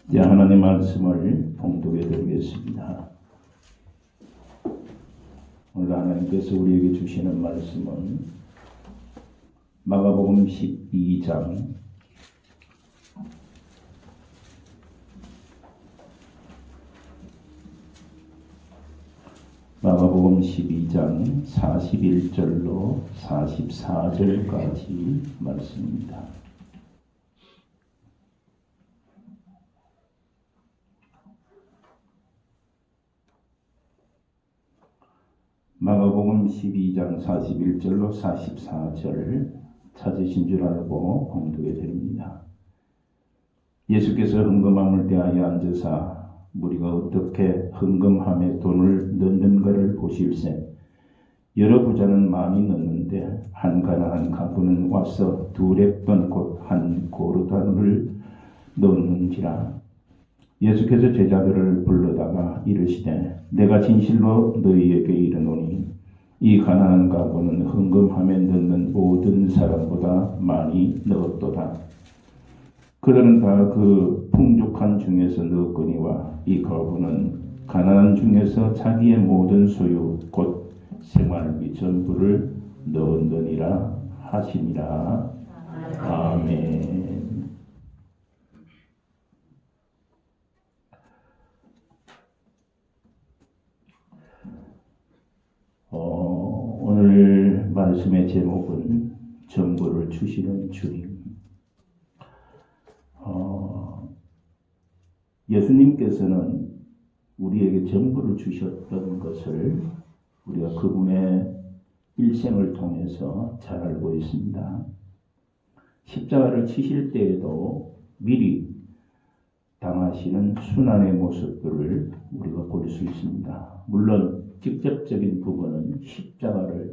이제 하나님의 말씀을 봉독해 드리겠습니다. 오늘 하나님께서 우리에게 주시는 말씀은 마가복음 12장 41절로 44절까지 말씀입니다. 마가복음 12장 41절로 44절 찾으신 줄 알고 봉독해 드립니다. 예수께서 헌금함을 대하여 앉으사 무리가 어떻게 헌금함에 돈을 넣는가를 보실세. 여러 부자는 많이 넣는데 한 가난한 가부는 와서 두 렙돈 곧 한 고르단을 넣는지라. 예수께서 제자들을 불러다가 이르시되 내가 진실로 너희에게 이르노니 이 가난한 가부는 헌금함에 넣는 모든 사람보다 많이 넣었도다. 그들은 다 그 풍족한 중에서 넣었거니와 이 가부는 가난한 중에서 자기의 모든 소유 곧 생활비 전부를 넣었느니라 하시니라. 아멘. 오늘 말씀의 제목은 전부를 주시는 주님. 예수님께서는 우리에게 전부를 주셨던 것을 우리가 그분의 일생을 통해서 잘 알고 있습니다. 십자가를 치실 때에도 미리 당하시는 순환의 모습들을 우리가 볼 수 있습니다. 물론 직접적인 부분은 십자가에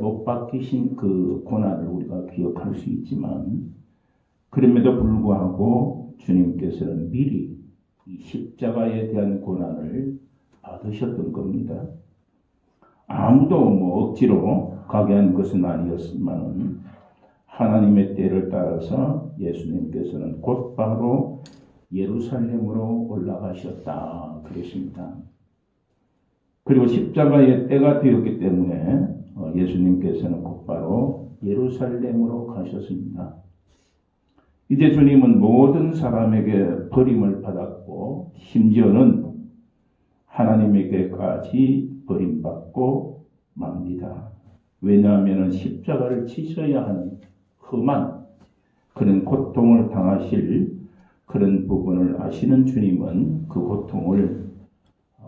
못 박히신 그 고난을 우리가 기억할 수 있지만 그럼에도 불구하고 주님께서는 미리 이 십자가에 대한 고난을 받으셨던 겁니다. 아무도 억지로 가게 한 것은 아니었지만 하나님의 때를 따라서 예수님께서는 곧바로 예루살렘으로 올라가셨다 그랬습니다. 그리고 십자가의 때가 되었기 때문에 예수님께서는 곧바로 예루살렘으로 가셨습니다. 이제 주님은 모든 사람에게 버림을 받았고 심지어는 하나님에게까지 버림받고 맙니다. 왜냐하면 십자가를 치셔야 하는 험한 그런 고통을 당하실 그런 부분을 아시는 주님은 그 고통을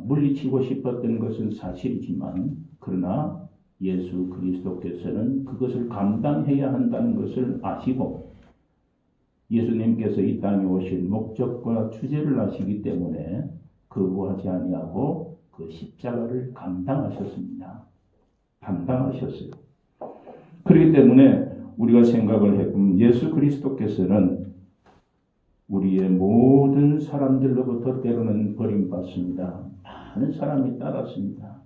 물리치고 싶었던 것은 사실이지만 그러나 예수 그리스도께서는 그것을 감당해야 한다는 것을 아시고 예수님께서 이 땅에 오실 목적과 주제를 아시기 때문에 거부하지 아니하고 그 십자가를 감당하셨습니다. 감당하셨어요. 그렇기 때문에 우리가 생각을 해보면 예수 그리스도께서는 우리의 모든 사람들로부터 때로는 버림받습니다. 많은 사람이 따랐습니다.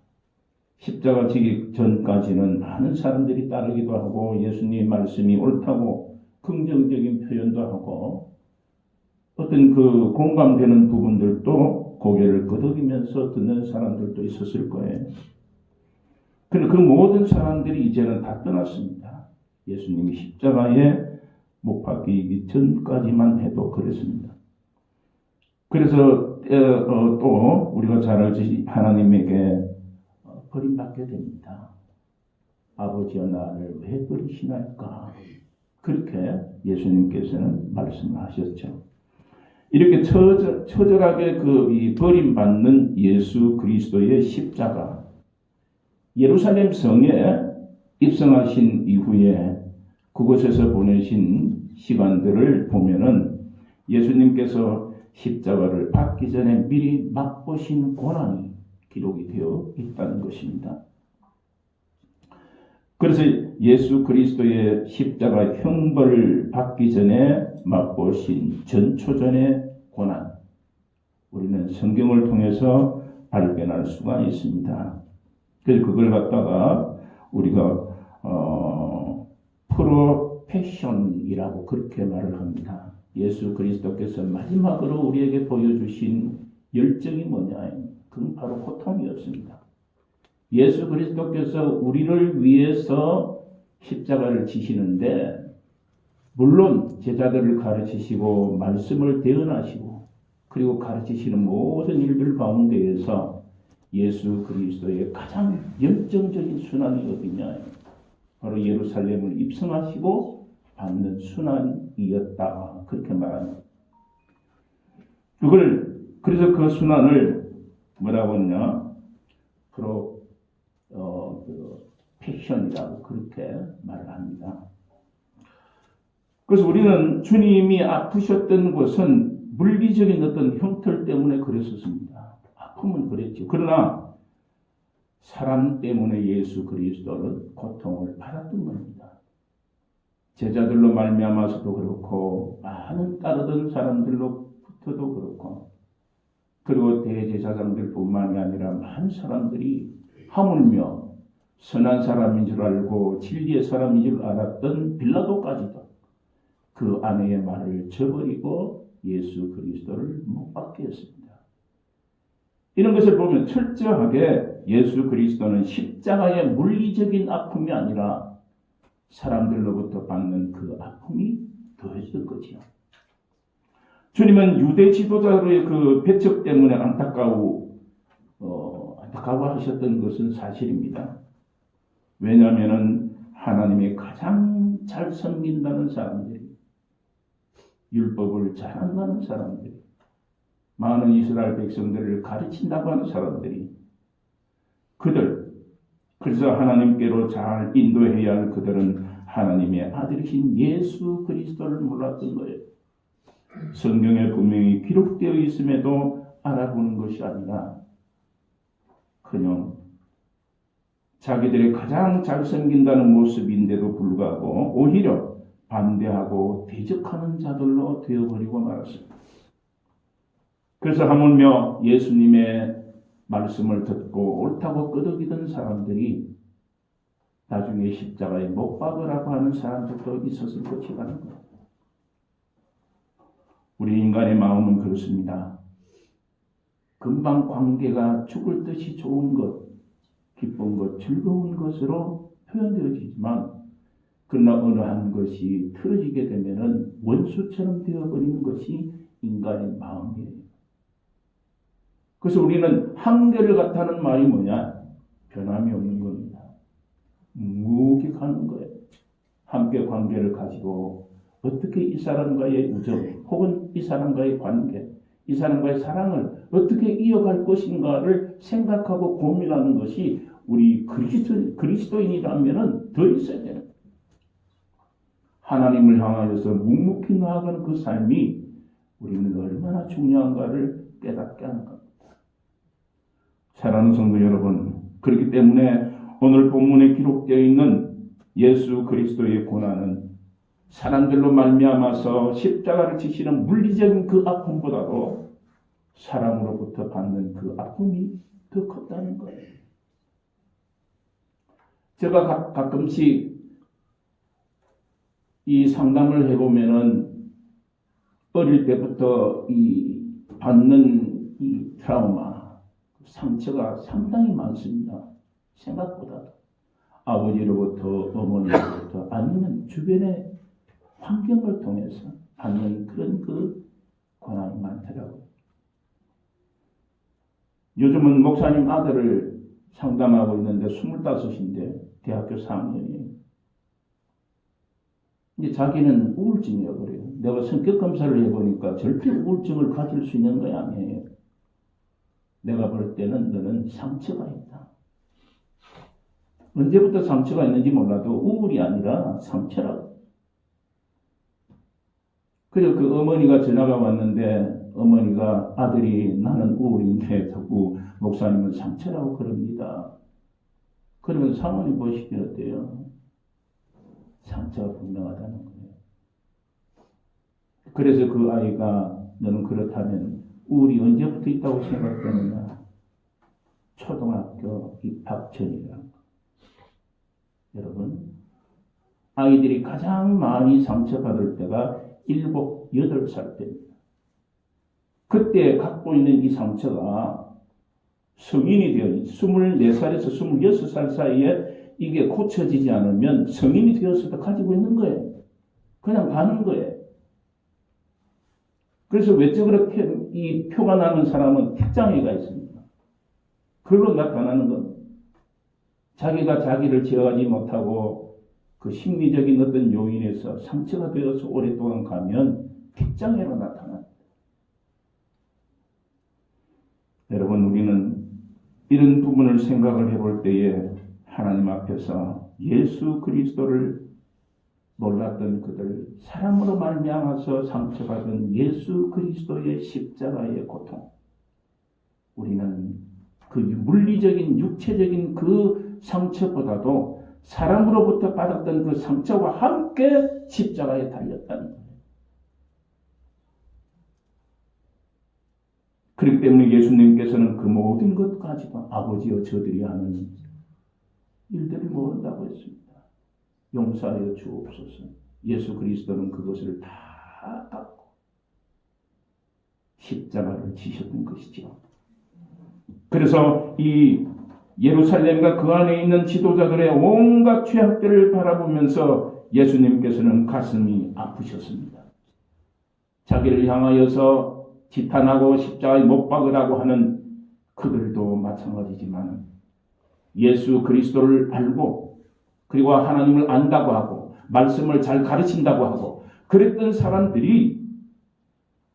십자가 지기 전까지는 많은 사람들이 따르기도 하고 예수님의 말씀이 옳다고 긍정적인 표현도 하고 어떤 그 공감되는 부분들도 고개를 끄덕이면서 듣는 사람들도 있었을 거예요. 그런데 그 모든 사람들이 이제는 다 떠났습니다. 예수님이 십자가에 못 박히기 전까지만 해도 그랬습니다. 그래서 또 우리가 잘 알듯이 하나님에게 버림받게 됩니다. 아버지여 나를 왜 버리시나이까? 그렇게 예수님께서는 말씀하셨죠. 이렇게 처절하게 이 버림받는 예수 그리스도의 십자가, 예루살렘 성에 입성하신 이후에 그곳에서 보내신 시간들을 보면은 예수님께서 십자가를 받기 전에 미리 맛보신 고난이 기록이 되어 있다는 것입니다. 그래서 예수 그리스도의 십자가 형벌을 받기 전에 맛보신 전초전의 고난, 우리는 성경을 통해서 발견할 수가 있습니다. 그래서 그걸 갖다가 우리가 프로페션이라고 그렇게 말을 합니다. 예수 그리스도께서 마지막으로 우리에게 보여주신 열정이 뭐냐? 그건 바로 고통이었습니다. 예수 그리스도께서 우리를 위해서 십자가를 지시는데, 물론 제자들을 가르치시고 말씀을 대언하시고 그리고 가르치시는 모든 일들 가운데에서 예수 그리스도의 가장 열정적인 순환이 어디냐? 바로 예루살렘을 입성하시고 받는 순환이었다. 그렇게 말합니다. 그래서 그 순환을 뭐라고 하냐? 패션이라고 그렇게 말을 합니다. 그래서 우리는 주님이 아프셨던 것은 물리적인 어떤 형틀 때문에 그랬었습니다. 아픔은 그랬죠. 그러나 사람 때문에 예수 그리스도는 고통을 받았던 겁니다. 제자들로 말미암아서도 그렇고 많은 따르던 사람들로부터도 그렇고, 그리고 대제사장들뿐만이 아니라 많은 사람들이 하물며 선한 사람인 줄 알고 진리의 사람인 줄 알았던 빌라도까지도 그 아내의 말을 저버리고 예수 그리스도를 못 받게 했습니다. 이런 것을 보면 철저하게 예수 그리스도는 십자가의 물리적인 아픔이 아니라 사람들로부터 받는 그 아픔이 더해질 거지요. 주님은 유대 지도자로의 그 배척 때문에 안타까워하셨던 것은 사실입니다. 왜냐하면 하나님의 가장 잘 섬긴다는 사람들이, 율법을 잘 안다는 사람들이, 많은 이스라엘 백성들을 가르친다고 하는 사람들이, 그래서 하나님께로 잘 인도해야 할 그들은 하나님의 아들이신 예수 그리스도를 몰랐던 거예요. 성경에 분명히 기록되어 있음에도 알아보는 것이 아니라 그냥 자기들이 가장 잘 섬긴다는 모습인데도 불구하고 오히려 반대하고 대적하는 자들로 되어버리고 말았습니다. 그래서 하물며 예수님의 말씀을 듣고 옳다고 끄덕이던 사람들이 나중에 십자가에 못 박으라고 하는 사람들도 있었을 것이라는 것. 우리 인간의 마음은 그렇습니다. 금방 관계가 죽을 듯이 좋은 것, 기쁜 것, 즐거운 것으로 표현되어지지만, 그러나 어느 한 것이 틀어지게 되면은 원수처럼 되어버리는 것이 인간의 마음이에요. 그래서 우리는 한결 같다는 말이 뭐냐? 변함이 없는 겁니다. 묵묵히 거예요. 함께 관계를 가지고 어떻게 이 사람과의 우정, 혹은 이 사람과의 관계, 이 사람과의 사랑을 어떻게 이어갈 것인가를 생각하고 고민하는 것이 우리 그리스도인이라면 더 있어야 되는 거예요. 하나님을 향하여서 묵묵히 나아가는 그 삶이 우리는 얼마나 중요한가를 깨닫게 하는 겁니다. 사랑하는 성도 여러분, 그렇기 때문에 오늘 본문에 기록되어 있는 예수 그리스도의 고난은 사람들로 말미암아서 십자가를 지시는 물리적인 그 아픔보다도 사람으로부터 받는 그 아픔이 더 컸다는 거예요. 제가 가끔씩 이 상담을 해보면은 어릴 때부터 이 받는 이 트라우마, 상처가 상당히 많습니다. 생각보다. 아버지로부터, 어머니로부터, 아니면 주변의 환경을 통해서 받는 그런 그 고난이 많더라고요. 요즘은 목사님 아들을 상담하고 있는데 25인데 대학교 4학년이에요. 이제 자기는 우울증이라고 그래요. 내가 성격 검사를 해보니까 절대 우울증을 가질 수 있는 거 아니에요. 내가 볼 때는 너는 상처가 있다. 언제부터 상처가 있는지 몰라도 우울이 아니라 상처라고. 그래서 그 어머니가 전화가 왔는데 어머니가 아들이 나는 우울인데 자꾸 목사님은 상처라고 그럽니다. 그러면 사모님 보시기에 어때요? 상처가 분명하다는 거예요. 그래서 그 아이가 너는 그렇다면 우울이 언제부터 있다고 생각되느냐? 초등학교 입학 전이라는 거. 여러분, 아이들이 가장 많이 상처받을 때가 7, 28살 때입니다. 그때 갖고 있는 이 상처가 성인이 되어 24살에서 26살 사이에 이게 고쳐지지 않으면 성인이 되어서도 가지고 있는 거예요. 그냥 가는 거예요. 그래서 외적으로 이 표가 나는 사람은 택장애가 있습니다. 그걸로 나타나는 겁니다. 자기가 자기를 제어하지 못하고 그 심리적인 어떤 요인에서 상처가 되어서 오랫동안 가면 택장애로 나타납니다. 여러분, 우리는 이런 부분을 생각을 해볼 때에 하나님 앞에서 예수 그리스도를 몰랐던 그들, 사람으로 말미암아서 상처받은 예수 그리스도의 십자가의 고통, 우리는 그 물리적인 육체적인 그 상처보다도 사람으로부터 받았던 그 상처와 함께 십자가에 달렸다는 거예요. 그렇기 때문에 예수님께서는 그 모든 것까지도 아버지여 저들이 하는 일들을 모른다고 했습니다. 용서하여 주옵소서. 예수 그리스도는 그것을 다 닦고 십자가를 지셨던 것이죠. 그래서 이 예루살렘과 그 안에 있는 지도자들의 온갖 죄악들을 바라보면서 예수님께서는 가슴이 아프셨습니다. 자기를 향하여서 지탄하고 십자가에 못 박으라고 하는 그들도 마찬가지지만 예수 그리스도를 알고 그리고 하나님을 안다고 하고 말씀을 잘 가르친다고 하고 그랬던 사람들이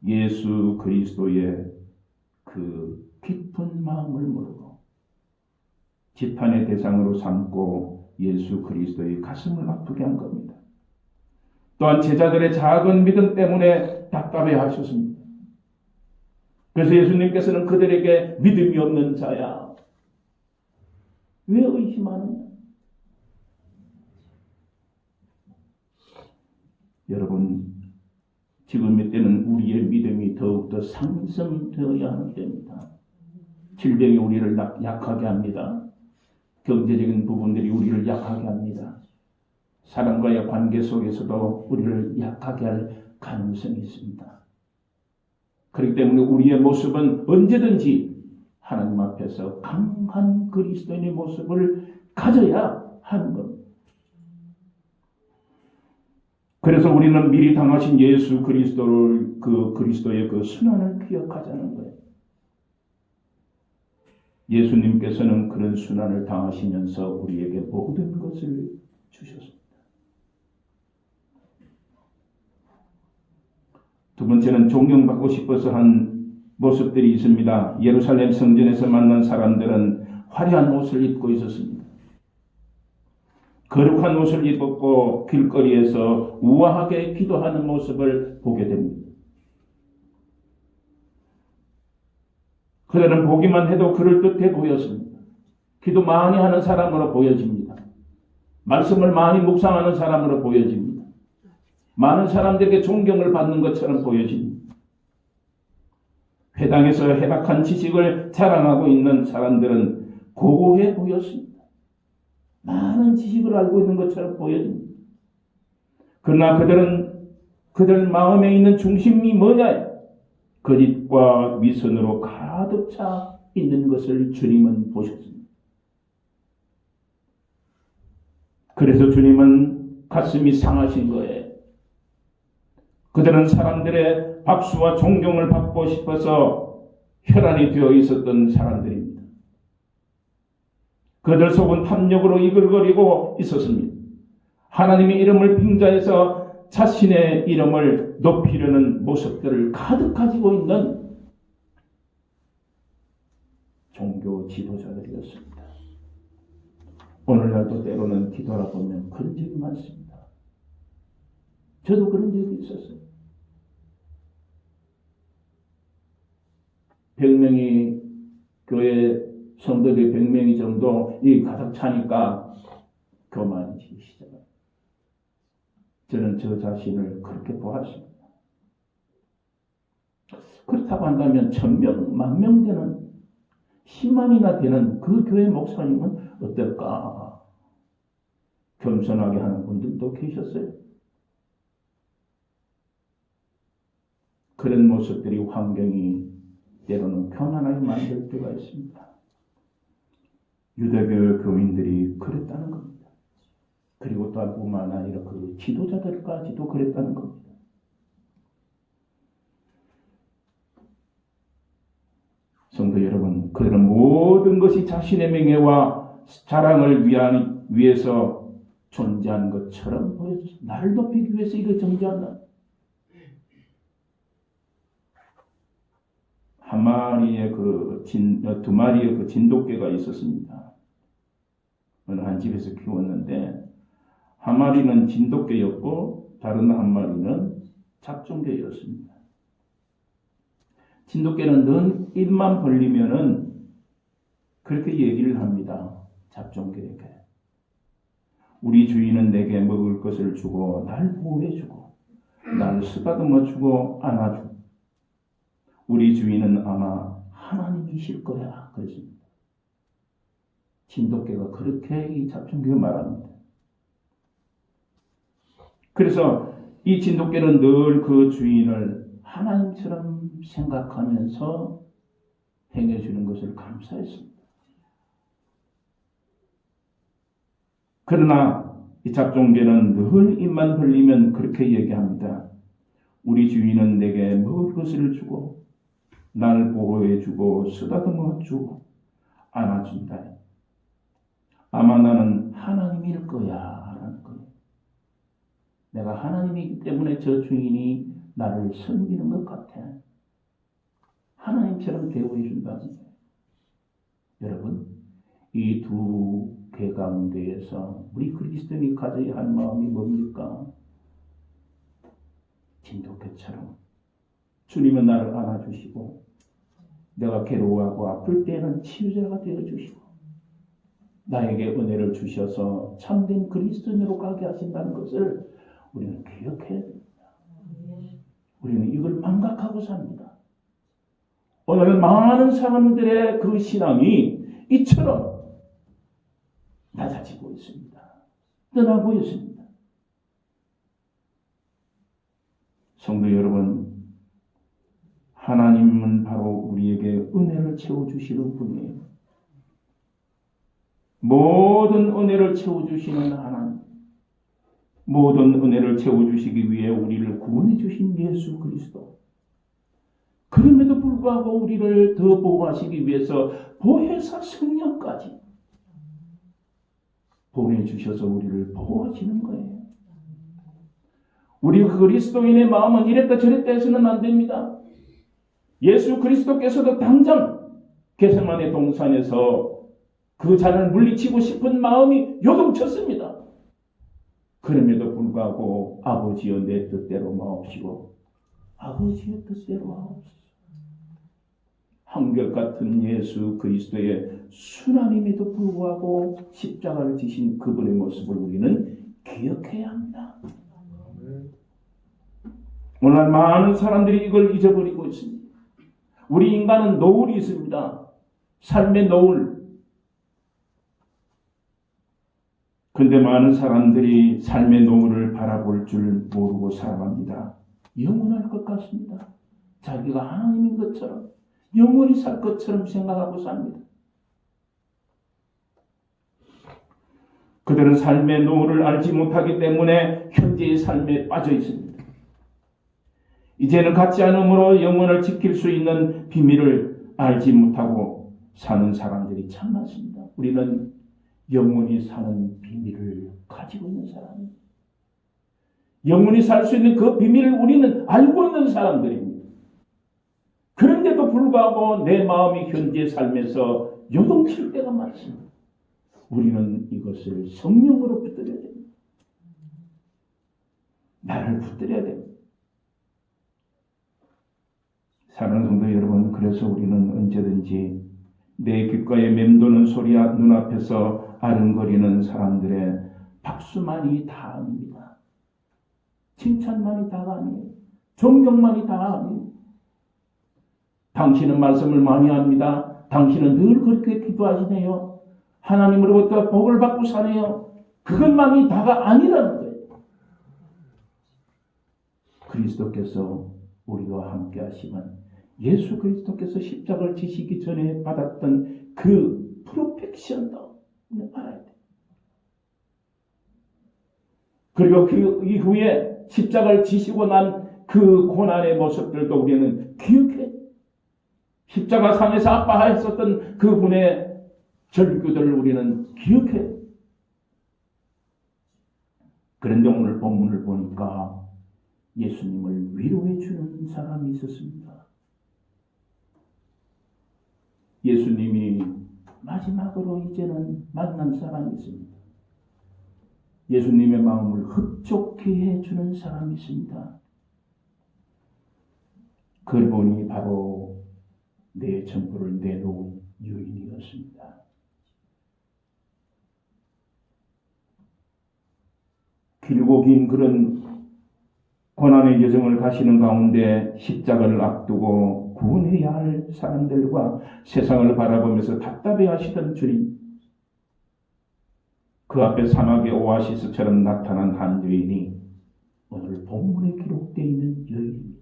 예수 그리스도의 그 깊은 마음을 모르고 지탄의 대상으로 삼고 예수 그리스도의 가슴을 아프게 한 겁니다. 또한 제자들의 작은 믿음 때문에 답답해 하셨습니다. 그래서 예수님께서는 그들에게 믿음이 없는 자야, 왜 의심하느냐? 여러분, 지금 이때는 우리의 믿음이 더욱더 상승되어야 하는 때입니다. 질병이 우리를 약하게 합니다. 경제적인 부분들이 우리를 약하게 합니다. 사람과의 관계 속에서도 우리를 약하게 할 가능성이 있습니다. 그렇기 때문에 우리의 모습은 언제든지 하나님 앞에서 강한 그리스도인의 모습을 가져야 하는 겁니다. 그래서 우리는 미리 당하신 예수 그리스도를 그리스도의 그 순환을 기억하자는 거예요. 예수님께서는 그런 순환을 당하시면서 우리에게 모든 것을 주셨습니다. 두 번째는 존경받고 싶어서 한 모습들이 있습니다. 예루살렘 성전에서 만난 사람들은 화려한 옷을 입고 있었습니다. 거룩한 옷을 입었고 길거리에서 우아하게 기도하는 모습을 보게 됩니다. 그들은 보기만 해도 그럴듯해 보였습니다. 기도 많이 하는 사람으로 보여집니다. 말씀을 많이 묵상하는 사람으로 보여집니다. 많은 사람들에게 존경을 받는 것처럼 보여집니다. 회당에서 해박한 지식을 자랑하고 있는 사람들은 고고해 보였습니다. 많은 지식을 알고 있는 것처럼 보여집니다. 그러나 그들 마음에 있는 중심이 뭐냐? 거짓과 위선으로 가득 차 있는 것을 주님은 보셨습니다. 그래서 주님은 가슴이 상하신 거예요. 그들은 사람들의 박수와 존경을 받고 싶어서 혈안이 되어 있었던 사람들입니다. 그들 속은 탐욕으로 이글거리고 있었습니다. 하나님의 이름을 빙자해서 자신의 이름을 높이려는 모습들을 가득 가지고 있는 종교 지도자들이었습니다. 오늘날도 때로는 뒤돌아보면 그런 적이 많습니다. 저도 그런 적이 있었어요. 100명이 교회 성도들이 100명이 정도 이 가득 차니까 교만이지 시작합니다. 저는 저 자신을 그렇게 보았습니다. 그렇다고 한다면 1000명, 10,000명 되는 10만이나 되는 그 교회 목사님은 어떨까? 겸손하게 하는 분들도 계셨어요. 그런 모습들이 환경이 때로는 편안하게 만들 때가 있습니다. 유대교 교인들이 그랬다는 겁니다. 그리고 또 뿐만 아니라 그 지도자들까지도 그랬다는 겁니다. 성도 여러분, 그들은 모든 것이 자신의 명예와 자랑을 위해서 존재하는 것처럼 보여서 나를 높이기 위해서 이거 존재한다. 한 마리의 두 마리의 진돗개가 있었습니다. 어느 한 집에서 키웠는데 한 마리는 진돗개였고 다른 한 마리는 잡종개였습니다. 진돗개는 넌 입만 벌리면은 그렇게 얘기를 합니다. 잡종개에게. 우리 주인은 내게 먹을 것을 주고 날 보호해주고 날 쓰다듬어주고 안아주고 우리 주인은 아마 하나님이실 거야. 그랬습니다. 진돗개가 그렇게 이 잡종개가 말합니다. 그래서 이 진돗개는 늘 그 주인을 하나님처럼 생각하면서 행해주는 것을 감사했습니다. 그러나 이 잡종개는 늘 입만 벌리면 그렇게 얘기합니다. 우리 주인은 내게 먹을 것을 주고 날 보호해주고 쓰다듬어주고 안아준다. 아마 나는 하나님일 거야 라는 거예요. 내가 하나님이기 때문에 저 주인이 나를 섬기는 것 같아. 하나님처럼 대우해준다는 거예요. 여러분, 이 두 개 가운데에서 우리 그리스도인이 가져야 할 마음이 뭡니까? 진돗개처럼 주님은 나를 안아주시고 내가 괴로워하고 아플 때는 치유자가 되어주시고 나에게 은혜를 주셔서 참된 그리스도인으로 가게 하신다는 것을 우리는 기억해야 됩니다. 우리는 이걸 망각하고 삽니다. 오늘 많은 사람들의 그 신앙이 이처럼 낮아지고 있습니다. 떠나고 있습니다. 성도 여러분, 하나님은 바로 우리에게 은혜를 채워주시는 분이에요. 모든 은혜를 채워주시는 하나님, 모든 은혜를 채워주시기 위해 우리를 구원해 주신 예수 그리스도. 그럼에도 불구하고 우리를 더 보호하시기 위해서 보혜사 성령까지 보내주셔서 우리를 보호하시는 거예요. 우리 그리스도인의 마음은 이랬다 저랬다 해서는 안 됩니다. 예수 그리스도께서도 당장 겟세마네 동산에서 그 잔을 물리치고 싶은 마음이 요동쳤습니다. 그럼에도 불구하고 아버지여 내 뜻대로 마옵시고 아버지의 뜻대로 하옵소서. 한결같은 예수 그리스도의 순환임에도 불구하고 십자가를 지신 그분의 모습을 우리는 기억해야 합니다. 오늘 많은 사람들이 이걸 잊어버리고 있습니다. 우리 인간은 노을이 있습니다. 삶의 노을. 그런데 많은 사람들이 삶의 노을을 바라볼 줄 모르고 살아갑니다. 영원할 것 같습니다. 자기가 하나님인 것처럼 영원히 살 것처럼 생각하고 삽니다. 그들은 삶의 노을을 알지 못하기 때문에 현재의 삶에 빠져 있습니다. 이제는 같지 않음으로 영혼을 지킬 수 있는 비밀을 알지 못하고 사는 사람들이 참 많습니다. 우리는 영원히 사는 비밀을 가지고 있는 사람입니다. 영원히 살 수 있는 그 비밀을 우리는 알고 있는 사람들입니다. 그런데도 불구하고 내 마음이 현재 삶에서 요동칠 때가 많습니다. 우리는 이것을 성령으로 붙들어야 됩니다. 나를 붙들어야 됩니다. 사랑하는 성도 여러분, 그래서 우리는 언제든지 내 귓가에 맴도는 소리 눈앞에서 아른거리는 사람들의 박수만이 다 아닙니다. 칭찬만이 다가 아니에요. 존경만이 다가 아니에요. 당신은 말씀을 많이 합니다. 당신은 늘 그렇게 기도하시네요. 하나님으로부터 복을 받고 사네요. 그것만이 다가 아니라는 거예요. 그리스도께서 우리와 함께 하시면 예수 그리스도께서 십자가를 지시기 전에 받았던 그 프로펙션도 알아야 돼. 그리고 그 이후에 십자가를 지시고 난 그 고난의 모습들도 우리는 기억해. 십자가 상에서 아파하였었던 그분의 절규들을 우리는 기억해. 그런데 오늘 본문을 보니까 예수님을 위로해 주는 사람이 있었습니다. 예수님이 마지막으로 이제는 만난 사람이 있습니다. 예수님의 마음을 흡족해 해주는 사람이 있습니다. 그분이 바로 내 전부를 내놓은 여인이었습니다. 길고 긴 그런 고난의 여정을 가시는 가운데 십자가를 앞두고 구원해야 할 사람들과 세상을 바라보면서 답답해 하시던 주님, 그 앞에 사막의 오아시스처럼 나타난 한 여인이 오늘 본문에 기록되어 있는 여인입니다.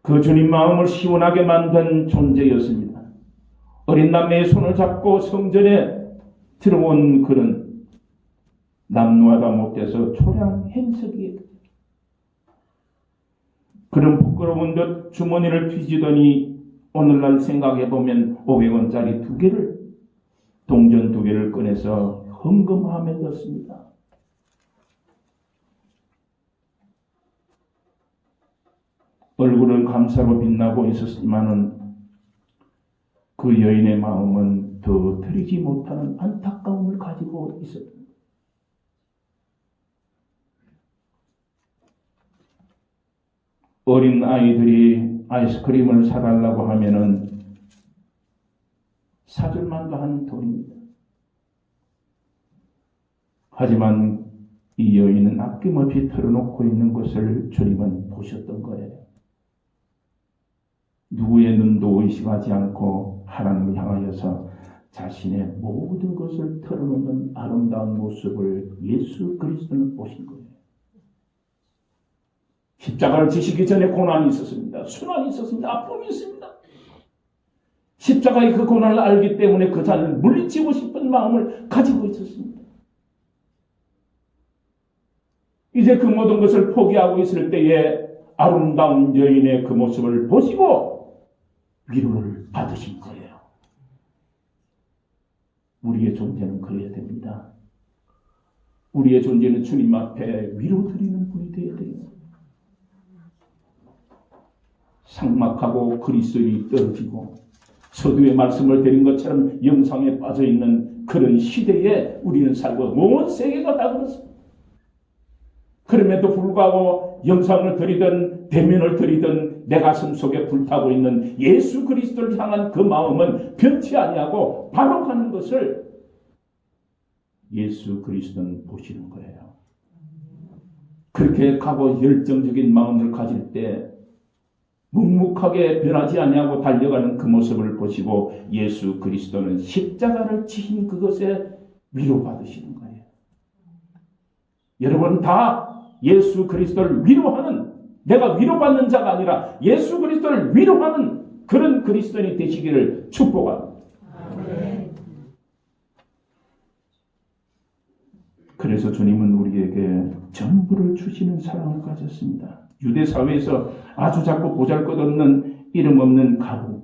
그 주님 마음을 시원하게 만든 존재였습니다. 어린 남매의 손을 잡고 성전에 들어온 그런 남루하다 못해서 초라한 행석이에요. 그런 부끄러운 듯 주머니를 뒤지더니 오늘날 생각해보면 500원짜리 2개를 동전 2개를 꺼내서 헌금함에 넣습니다. 얼굴은 감사로 빛나고 있었지만은 그 여인의 마음은 더 드리지 못하는 안타까움을 가지고 있었습니다. 어린 아이들이 아이스크림을 사달라고 하면은 사줄 만도 한 돈입니다. 하지만 이 여인은 아낌없이 털어놓고 있는 것을 주님은 보셨던 거예요. 누구의 눈도 의심하지 않고 하나님을 향하여서 자신의 모든 것을 털어놓는 아름다운 모습을 예수 그리스도는 보신 거예요. 십자가를 지시기 전에 고난이 있었습니다. 순환이 있었습니다. 아픔이 있습니다. 십자가의 그 고난을 알기 때문에 그 자를 물리치고 싶은 마음을 가지고 있었습니다. 이제 그 모든 것을 포기하고 있을 때에 아름다운 여인의 그 모습을 보시고 위로를 받으신 거예요. 우리의 존재는 그래야 됩니다. 우리의 존재는 주님 앞에 위로드리는 분이 되어야 돼요. 삭막하고 그리스도인이 떨어지고 서두에 말씀을 드린 것처럼 영상에 빠져있는 그런 시대에 우리는 살고 온 세계가 다 그렇습니다. 그럼에도 불구하고 영상을 드리든 대면을 드리든 내 가슴 속에 불타고 있는 예수 그리스도를 향한 그 마음은 변치 아니하고 바로 가는 것을 예수 그리스도는 보시는 거예요. 그렇게 가고 열정적인 마음을 가질 때 묵묵하게 변하지 아니하고 달려가는 그 모습을 보시고 예수 그리스도는 십자가를 지신 그것에 위로받으시는 거예요. 여러분 다 예수 그리스도를 위로하는, 내가 위로받는 자가 아니라 예수 그리스도를 위로하는 그런 그리스도인이 되시기를 축복합니다. 아멘. 그래서 주님은 우리에게 전부를 주시는 사랑을 가졌습니다. 유대 사회에서 아주 작고 보잘것없는 이름 없는 가부,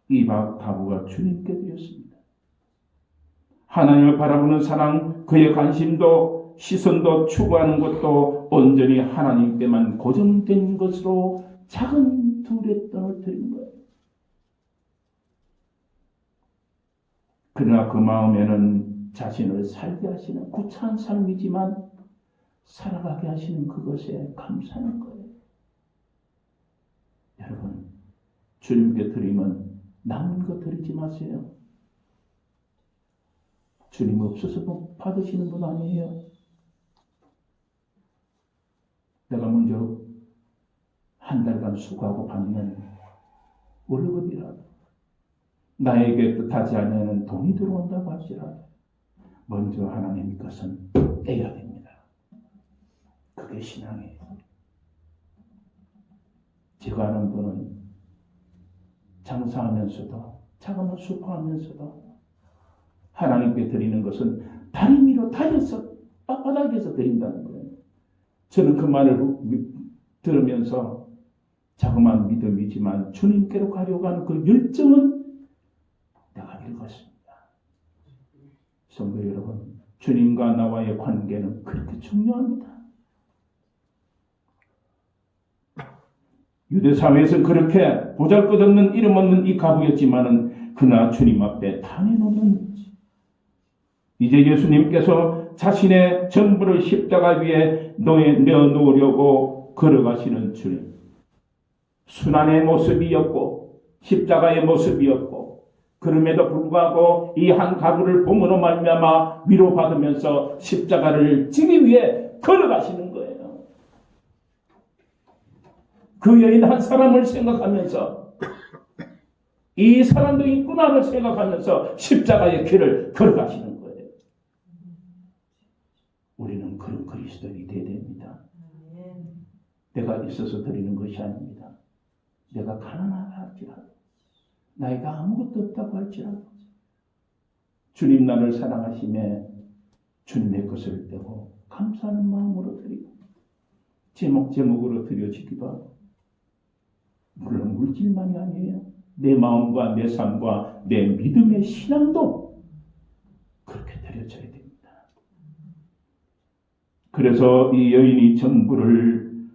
이박 가부가 주님께 드렸습니다. 하나님을 바라보는 사랑, 그의 관심도 시선도 추구하는 것도 온전히 하나님께만 고정된 것으로 작은 두레돈을 드린 거예요. 그러나 그 마음에는 자신을 살게 하시는 구차한 삶이지만 살아가게 하시는 그것에 감사하는 거예요. 여러분, 주님께 드리면 남은 거 드리지 마세요. 주님 없어서 받으시는 분 아니에요. 내가 먼저 한 달간 수고하고 받는 월급이라도 나에게 뜻하지 않으면 돈이 들어온다고 할지라도 먼저 하나님 것은 떼야 됩니다. 그게 신앙이에요. 제가 아는 분은 장사하면서도 자금을 수포하면서도 하나님께 드리는 것은 다리 위로 달려서 바닥에서 드린다는 거예요. 저는 그 말을 들으면서 자그마한 믿음이지만 주님께로 가려고 하는 그 열정은 내가 읽었습니다. 성도 여러분, 주님과 나와의 관계는 그렇게 중요합니다. 유대 사회에서는 그렇게 보잘것없는 이름 없는 이 과부였지만은 그러나 주님 앞에 탄해놓는 이제 예수님께서 자신의 전부를 십자가 위에 내어놓으려고 걸어가시는 주님. 순환의 모습이었고 십자가의 모습이었고 그럼에도 불구하고 이 한 가부를 봄으로 말미암아 위로받으면서 십자가를 지기 위해 걸어가시는 거예요. 그 여인 한 사람을 생각하면서 이 사람도 있구나를 생각하면서 십자가의 길을 걸어가시는 거예요. 우리는 그런 그리스도인이 되어야 됩니다. 내가 있어서 드리는 것이 아닙니다. 내가 가난하다 할지라도 나이가 아무것도 없다고 할지라도 주님 나를 사랑하심에 주님의 것을 떼고 감사하는 마음으로 드리고 제목으로 드려지기도 하고 물론 물질만이 아니에요. 내 마음과 내 삶과 내 믿음의 신앙도 그렇게 드려져야 됩니다. 그래서 이 여인이 전부를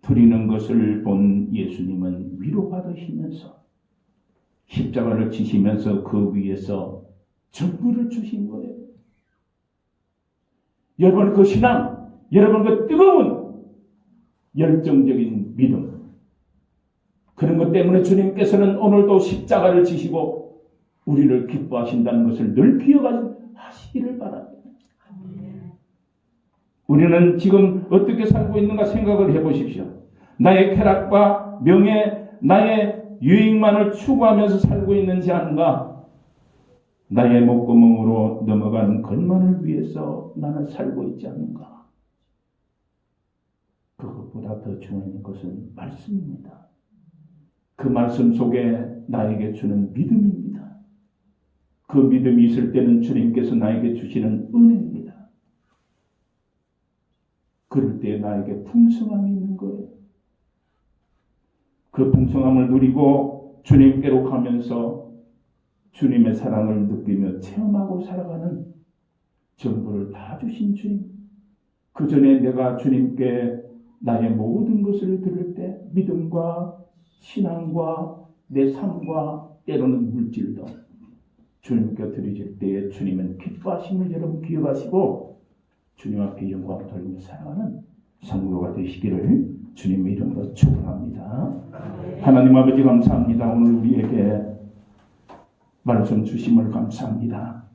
드리는 것을 본 예수님은 위로받으시면서 십자가를 지시면서 그 위에서 전부를 주신 거예요. 여러분 그 신앙, 여러분 그 뜨거운 열정적인 믿음, 그런 것 때문에 주님께서는 오늘도 십자가를 지시고 우리를 기뻐하신다는 것을 늘 기억하시기를 바랍니다. 우리는 지금 어떻게 살고 있는가 생각을 해보십시오. 나의 쾌락과 명예, 나의 유익만을 추구하면서 살고 있는지 아닌가? 나의 목구멍으로 넘어가는 것만을 위해서 나는 살고 있지 않는가? 그것보다 더 중요한 것은 말씀입니다. 그 말씀 속에 나에게 주는 믿음입니다. 그 믿음이 있을 때는 주님께서 나에게 주시는 은혜입니다. 그럴 때 나에게 풍성함이 있는 거예요. 그 풍성함을 누리고 주님께로 가면서 주님의 사랑을 느끼며 체험하고 살아가는 전부를 다 주신 주님. 그 전에 내가 주님께 나의 모든 것을 드릴 때 믿음과 신앙과 내 삶과 때로는 물질도 주님께 드리실 때에 주님은 기뻐하심을 여러분 기억하시고 주님 앞에 영광을 돌리며 살아가는 성도가 되시기를 주님의 이름으로 축원합니다. 하나님 아버지 감사합니다. 오늘 우리에게 말씀 주심을 감사합니다.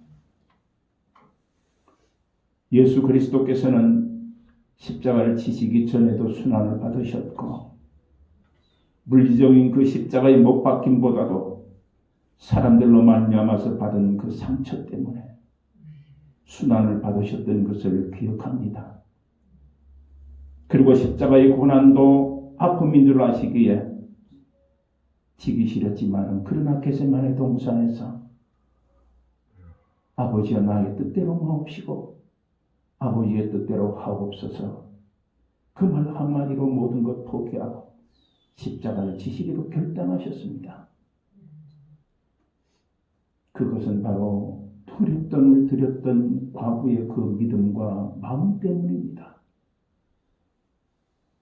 예수 그리스도께서는 십자가를 지시기 전에도 순환을 받으셨고 물리적인 그 십자가의 못 박힘보다도 사람들로 말미암아서 받은 그 상처 때문에 순환을 받으셨던 것을 기억합니다. 그리고 십자가의 고난도 아픔인 줄 아시기에 지기 싫었지만 그러나 겟세마네 동산에서 아버지여 나의 뜻대로 마옵시고 아버지의 뜻대로 하옵소서 그 말 한마디로 모든 것 포기하고 십자가를 지시기로 결단하셨습니다. 그것은 바로 두렵던을 드렸던 과부의 그 믿음과 마음 때문입니다.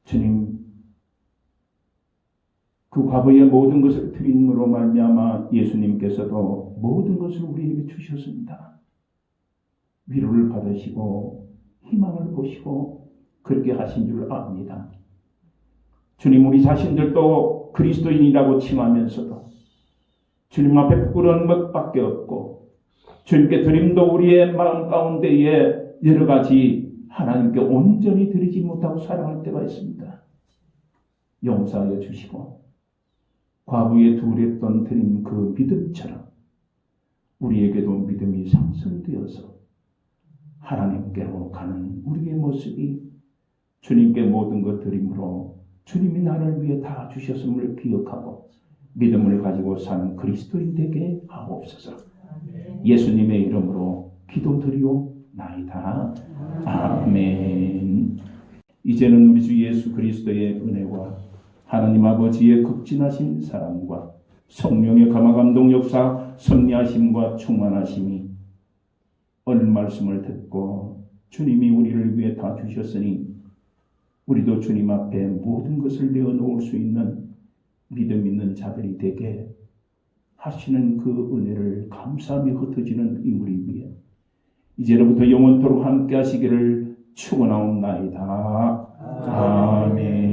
주님, 그 과부의 모든 것을 드림으로 말미암아 예수님께서도 모든 것을 우리에게 주셨습니다. 위로를 받으시고 희망을 보시고 그렇게 하신 줄 압니다. 주님, 우리 자신들도 그리스도인이라고 칭하면서도 주님 앞에 부끄러운 것밖에 없고 주님께 드림도 우리의 마음 가운데에 여러 가지 하나님께 온전히 드리지 못하고 살아갈 때가 있습니다. 용서하여 주시고 과부의 두렵던 드린 그 믿음처럼 우리에게도 믿음이 상승되어서 하나님께로 가는 우리의 모습이 주님께 모든 것 드림으로 주님이 나를 위해 다 주셨음을 기억하고 믿음을 가지고 사는 그리스도인 되게 하옵소서. 예수님의 이름으로 기도드리옵나이다. 아멘. 이제는 우리 주 예수 그리스도의 은혜와 하나님 아버지의 극진하신 사랑과 성령의 감화감동 역사 섭리하심과 충만하심이 오늘 말씀을 듣고 주님이 우리를 위해 다 주셨으니 우리도 주님 앞에 모든 것을 내어놓을 수 있는 믿음 있는 자들이 되게 하시는 그 은혜를 감사하며 흩어지는 이 우리 위에 이제로부터 영원토록 함께 하시기를 축원하옵나이다. 아멘.